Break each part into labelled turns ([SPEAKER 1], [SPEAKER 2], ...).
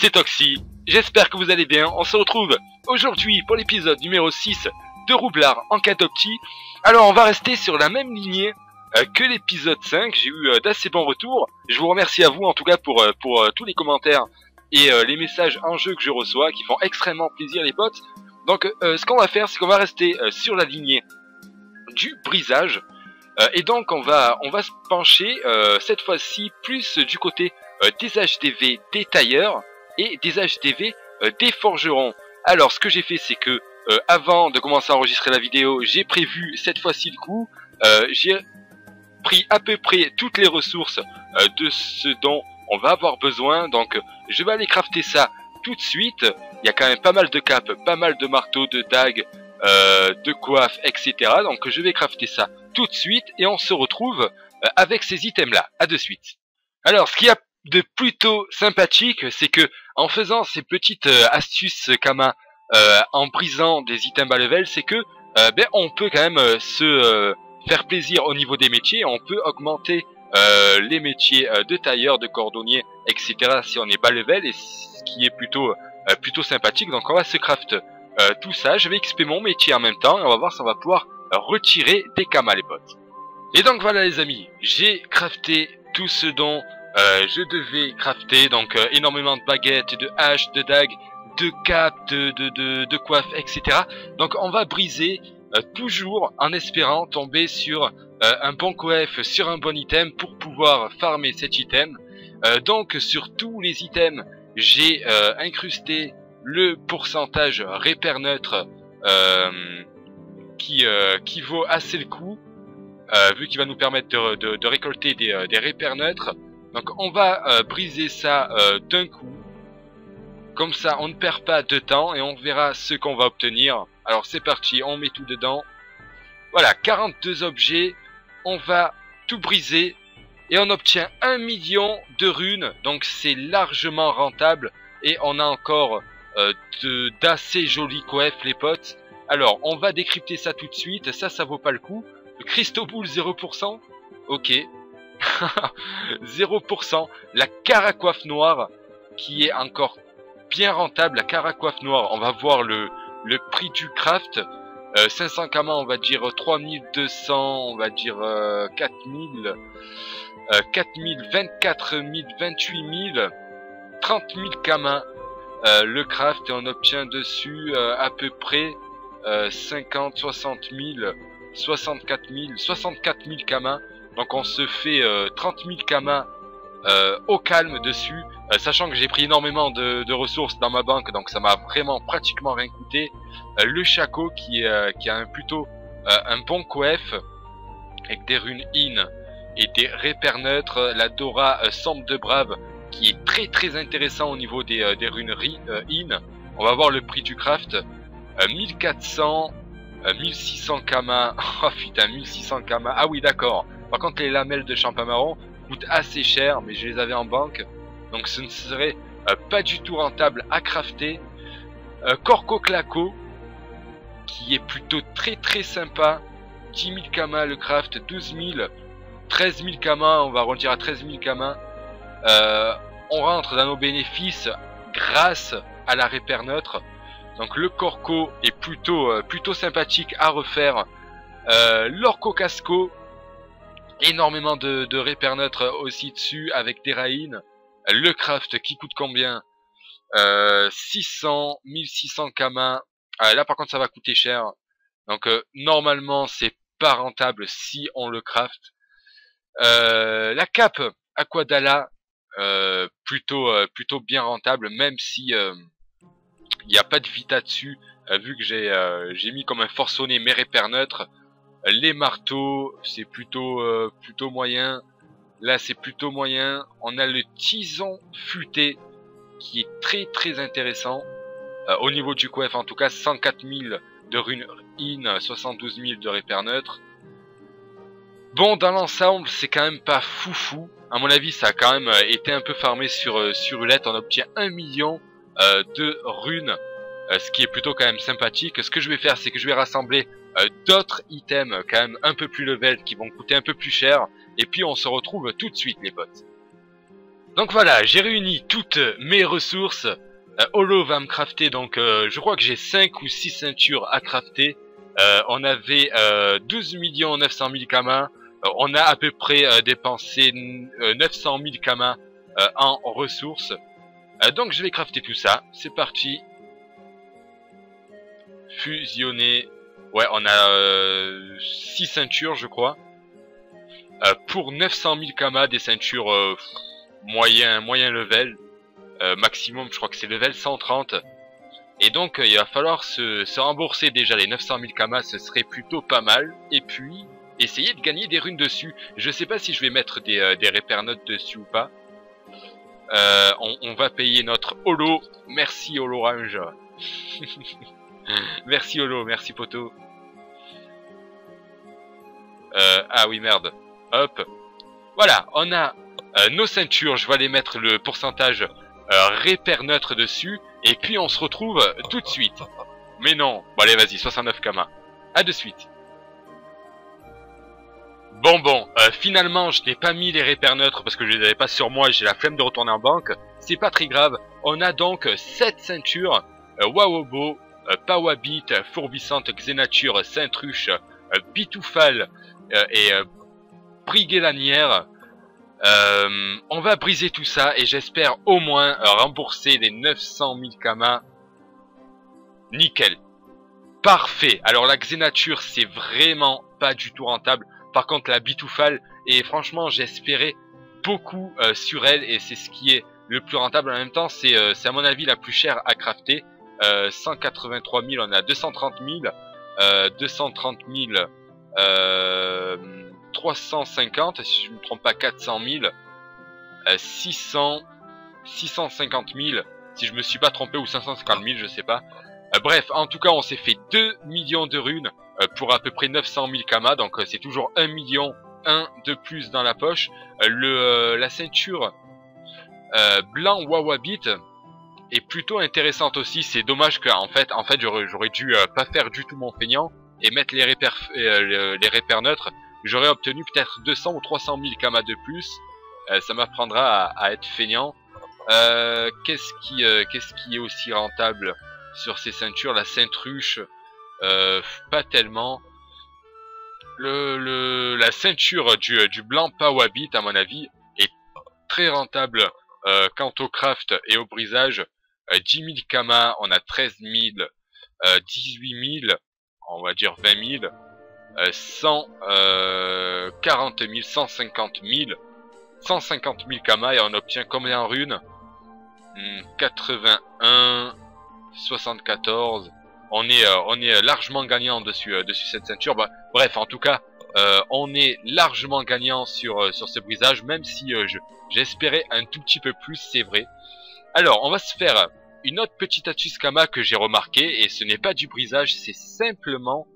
[SPEAKER 1] c'est Toxy, j'espère que vous allez bien. On se retrouve aujourd'hui pour l'épisode numéro 6 de Roublard en quête d'Opti. Alors on va rester sur la même lignée que l'épisode 5, j'ai eu d'assez bons retours. Je vous remercie à vous en tout cas pour tous les commentaires et les messages en jeu que je reçois qui font extrêmement plaisir les potes. Donc ce qu'on va faire, c'est qu'on va rester sur la lignée du brisage. Et donc on va se pencher cette fois-ci plus du côté des HDV des tailleurs et des HDV des forgerons. Alors ce que j'ai fait, c'est que avant de commencer à enregistrer la vidéo, j'ai prévu cette fois-ci le coup. J'ai pris à peu près toutes les ressources de ce dont on va avoir besoin. Donc je vais aller crafter ça tout de suite. Il y a quand même pas mal de capes, pas mal de marteaux, de dagues, de coiffes, etc. Donc je vais crafter ça tout de suite et on se retrouve avec ces items là. À de suite. Alors ce qu'il y a de plutôt sympathique, c'est que en faisant ces petites astuces Kama, en brisant des items bas level, c'est que on peut quand même se faire plaisir au niveau des métiers. On peut augmenter les métiers de tailleur, de cordonnier, etc. si on est bas level, et ce qui est plutôt sympathique. Donc on va se craft tout ça. Je vais XP mon métier en même temps et on va voir si on va pouvoir retirer des Kama les potes. Et donc voilà les amis, j'ai crafté tout ce dont je devais crafter, donc énormément de baguettes, de haches, de dagues, de capes, de coiffes, etc. Donc on va briser toujours en espérant tomber sur un bon coiffre, sur un bon item pour pouvoir farmer cet item. Donc sur tous les items, j'ai incrusté le pourcentage repère neutre qui vaut assez le coup, vu qu'il va nous permettre de récolter des repères neutres. Donc on va briser ça d'un coup. Comme ça on ne perd pas de temps et on verra ce qu'on va obtenir. Alors c'est parti, on met tout dedans. Voilà, 42 objets. On va tout briser et on obtient 1 million de runes. Donc c'est largement rentable. Et on a encore d'assez jolis coiffes les potes. Alors on va décrypter ça tout de suite. Ça vaut pas le coup. Le Crystal Bull 0%. Ok. 0%. La caracoiffe noire qui est encore bien rentable. La caracoiffe noire, on va voir le prix du craft. 500 Kama, on va dire 3200, on va dire 4000, 4000, 24 000, 28 000, 30 000 Kama le craft, et on obtient dessus à peu près 50, 60 000, 64 000, 64 000 Kama. Donc on se fait 30 000 Kama au calme dessus, sachant que j'ai pris énormément de ressources dans ma banque, donc ça m'a vraiment pratiquement rien coûté. Le Chaco qui a un bon coef avec des runes in et des repères neutres. La Dora Sombre de Brave qui est très intéressant au niveau des runes in. On va voir le prix du craft. 1400, 1600 Kama. Oh putain, 1600 Kama. Ah oui d'accord. Par contre les lamelles de champamaron coûtent assez cher, mais je les avais en banque, donc ce ne serait pas du tout rentable à crafter. Corco Claco qui est plutôt très sympa. 10 000 Kama le craft, 12 000, 13 000 Kama, on va arrondir à 13 000 Kama. On rentre dans nos bénéfices grâce à la repère neutre. Donc le Corco est plutôt sympathique à refaire. L'Orco Casco, énormément de repères neutres aussi dessus avec des raïnes. Le craft qui coûte combien 600, 1600 Kama. Là par contre ça va coûter cher. Donc normalement c'est pas rentable si on le craft. La cape Aquadala, plutôt bien rentable, même si il n'y a pas de vita dessus, vu que j'ai mis comme un forçonné mes repères neutres. Les marteaux, c'est plutôt moyen. Là, c'est plutôt moyen. On a le tison futé qui est très intéressant. Au niveau du coef, en tout cas, 104 000 de runes in, 72 000 de repères neutres. Bon, dans l'ensemble, c'est quand même pas foufou. À mon avis, ça a quand même été un peu farmé sur Roulette. On obtient 1 million de runes, ce qui est plutôt quand même sympathique. Ce que je vais faire, c'est que je vais rassembler d'autres items quand même un peu plus level qui vont coûter un peu plus cher, et puis on se retrouve tout de suite les potes. Donc voilà, j'ai réuni toutes mes ressources. Holo va me crafter, donc je crois que j'ai 5 ou 6 ceintures à crafter. On avait 12 900 000 kamas. On a à peu près dépensé 900 000 kamas en ressources. Donc je vais crafter tout ça. C'est parti. Fusionner. Ouais, on a 6 ceintures, je crois. Pour 900 000 kamas, des ceintures moyen level. Maximum, je crois que c'est level 130. Et donc, il va falloir se rembourser déjà les 900 000 kamas, ce serait plutôt pas mal. Et puis, essayer de gagner des runes dessus. Je sais pas si je vais mettre des repères notes dessus ou pas. On va payer notre holo. Merci holo range. Merci holo, merci poto. Ah oui merde. Hop. Voilà, on a nos ceintures. Je vais aller mettre le pourcentage repère neutre dessus. Et puis on se retrouve tout de suite. Mais non. Bon allez vas-y, 69 kamas. À de suite. Bon, finalement je n'ai pas mis les repères neutres parce que je les avais pas sur moi, j'ai la flemme de retourner en banque. C'est pas très grave. On a donc 7 ceintures. Wawobo, Pawabit, Fourbissante, Xénature, Saintruche, Bitoufal et Briguelanière. On va briser tout ça et j'espère au moins rembourser les 900 000 kamas. Nickel. Parfait. Alors la Xénature c'est vraiment pas du tout rentable. Par contre la Bitoufal, et franchement j'espérais beaucoup sur elle et c'est ce qui est le plus rentable en même temps. C'est à mon avis la plus chère à crafter. 183 000, on a 230 000. 230 000. 350, si je ne me trompe pas, 400 000, 600, 650 000, si je me suis pas trompé, ou 550 000, je sais pas. Bref, en tout cas, on s'est fait 2 millions de runes pour à peu près 900 000 kamas, donc c'est toujours 1 million 1 de plus dans la poche. La ceinture blanc Wawabit est plutôt intéressante aussi. C'est dommage qu'en fait, j'aurais dû pas faire du tout mon feignant et mettre les repères neutres. J'aurais obtenu peut-être 200 ou 300 000 kamas de plus. Ça m'apprendra à être feignant. Qu'est-ce qui est aussi rentable sur ces ceintures? La Saintruche, pas tellement. La ceinture du blanc Pawabit, à mon avis, est très rentable quant au craft et au brisage. 10 000 kamas, on a 13 000, 18 000, on va dire 20 000. 140 000, 150 000, 150 000 kamas et on obtient combien en runes? 81, 74. On est largement gagnant dessus cette ceinture. Bah, bref, en tout cas, on est largement gagnant sur ce brisage, même si j'espérais un tout petit peu plus, c'est vrai. Alors, on va se faire une autre petite astuce kama que j'ai remarqué, et ce n'est pas du brisage, c'est simplement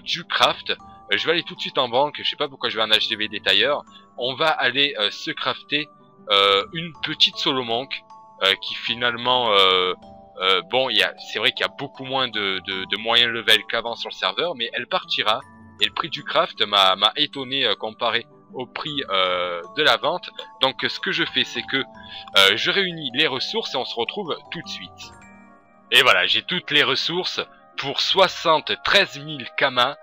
[SPEAKER 1] du craft. Je vais aller tout de suite en banque, je sais pas pourquoi je vais en HDV détailleur. On va aller se crafter une petite solo monk qui finalement bon, c'est vrai qu'il y a beaucoup moins de moyens level qu'avant sur le serveur, mais elle partira et le prix du craft m'a étonné comparé au prix de la vente. Donc ce que je fais, c'est que je réunis les ressources et on se retrouve tout de suite. Et voilà, j'ai toutes les ressources. Pour 73 000 kamas,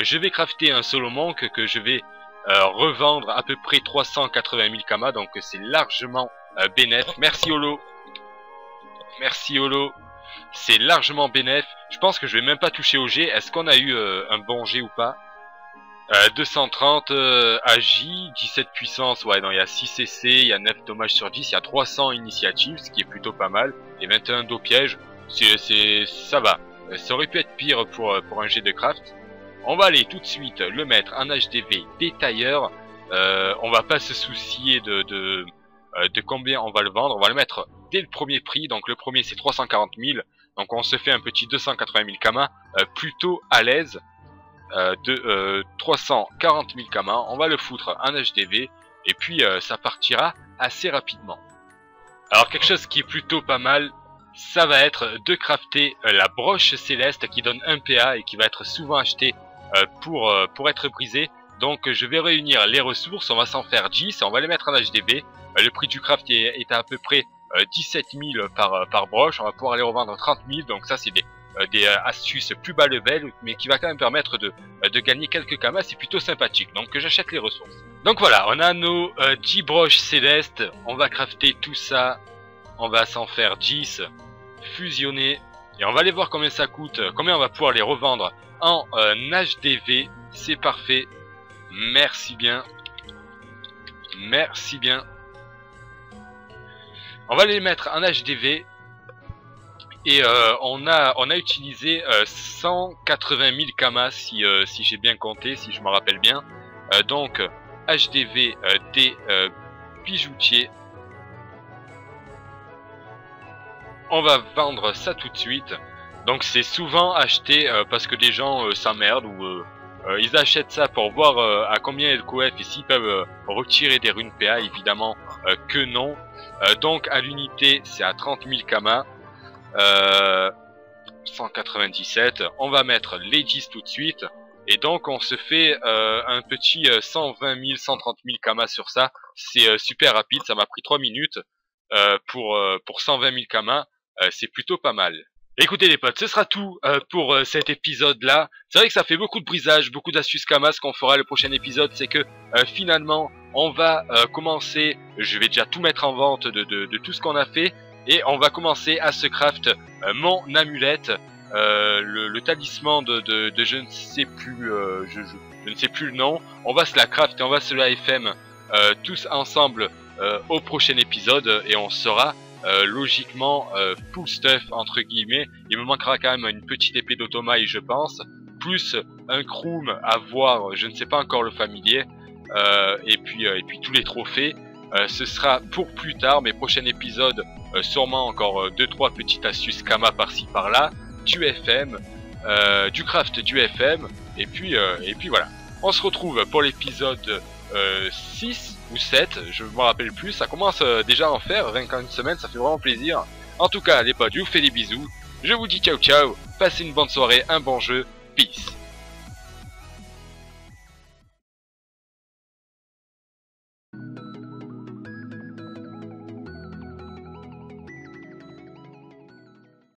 [SPEAKER 1] je vais crafter un solo monk que je vais revendre à peu près 380 000 kamas, donc c'est largement bénéf. Merci Holo. Merci Holo. C'est largement bénéf. Je pense que je vais même pas toucher au G. Est-ce qu'on a eu un bon G ou pas? 230 AJ, 17 puissance, ouais non, il y a 6 CC, il y a 9 dommages sur 10, il y a 300 initiatives, ce qui est plutôt pas mal, et 21 dos pièges, ça va. Ça aurait pu être pire pour un jet de craft. On va aller tout de suite le mettre en HDV détailleur. On va pas se soucier de combien on va le vendre. On va le mettre dès le premier prix. Donc le premier c'est 340 000. Donc on se fait un petit 280 000 kamas plutôt à l'aise. 340 000 kamas. On va le foutre en HDV. Et puis ça partira assez rapidement. Alors quelque chose qui est plutôt pas mal, ça va être de crafter la broche céleste qui donne 1 PA et qui va être souvent achetée pour être brisée. Donc je vais réunir les ressources, on va s'en faire 10 et on va les mettre en HDB. Le prix du craft est à peu près 17 000 par broche. On va pouvoir les revendre 30 000. Donc ça c'est des astuces plus bas level, mais qui va quand même permettre de gagner quelques kamas. C'est plutôt sympathique. Donc j'achète les ressources. Donc voilà, on a nos 10 broches célestes. On va crafter tout ça. On va s'en faire 10, fusionner. Et on va aller voir combien ça coûte, combien on va pouvoir les revendre en HDV. C'est parfait. Merci bien. Merci bien. On va les mettre en HDV. Et on a utilisé 180 000 kamas si j'ai bien compté, si je me rappelle bien. Donc HDV des bijoutiers. On va vendre ça tout de suite. Donc c'est souvent acheté parce que des gens s'emmerdent ou ils achètent ça pour voir à combien est le coef et s'ils peuvent retirer des runes PA. Évidemment que non. Donc à l'unité c'est à 30 000 kamas. 197. On va mettre les 10 tout de suite. Et donc on se fait un petit 120 000, 130 000 kamas sur ça. C'est super rapide, ça m'a pris 3 minutes pour 120 000 kamas. C'est plutôt pas mal. Écoutez les potes, ce sera tout pour cet épisode là. C'est vrai que ça fait beaucoup de brisage, beaucoup d'astuces kamas. Qu'on fera le prochain épisode, c'est que finalement on va commencer, je vais déjà tout mettre en vente de tout ce qu'on a fait. Et on va commencer à se craft mon amulette, le talisman de je ne sais plus, je ne sais plus le nom. On va se la craft et on va se la FM tous ensemble au prochain épisode et on sera logiquement full stuff entre guillemets. Il me manquera quand même une petite épée d'automaille je pense, plus un croom à voir, je ne sais pas encore le familier, et puis tous les trophées. Ce sera pour plus tard, mes prochains épisodes, sûrement encore 2-3 petites astuces Kama par-ci par-là, du FM, du craft du FM, et puis voilà. On se retrouve pour l'épisode 6 ou 7, je me rappelle plus, ça commence déjà à en faire, rien qu'en une semaine, ça fait vraiment plaisir. En tout cas, les potes, je vous fais des bisous, je vous dis ciao ciao, passez une bonne soirée, un bon jeu, peace.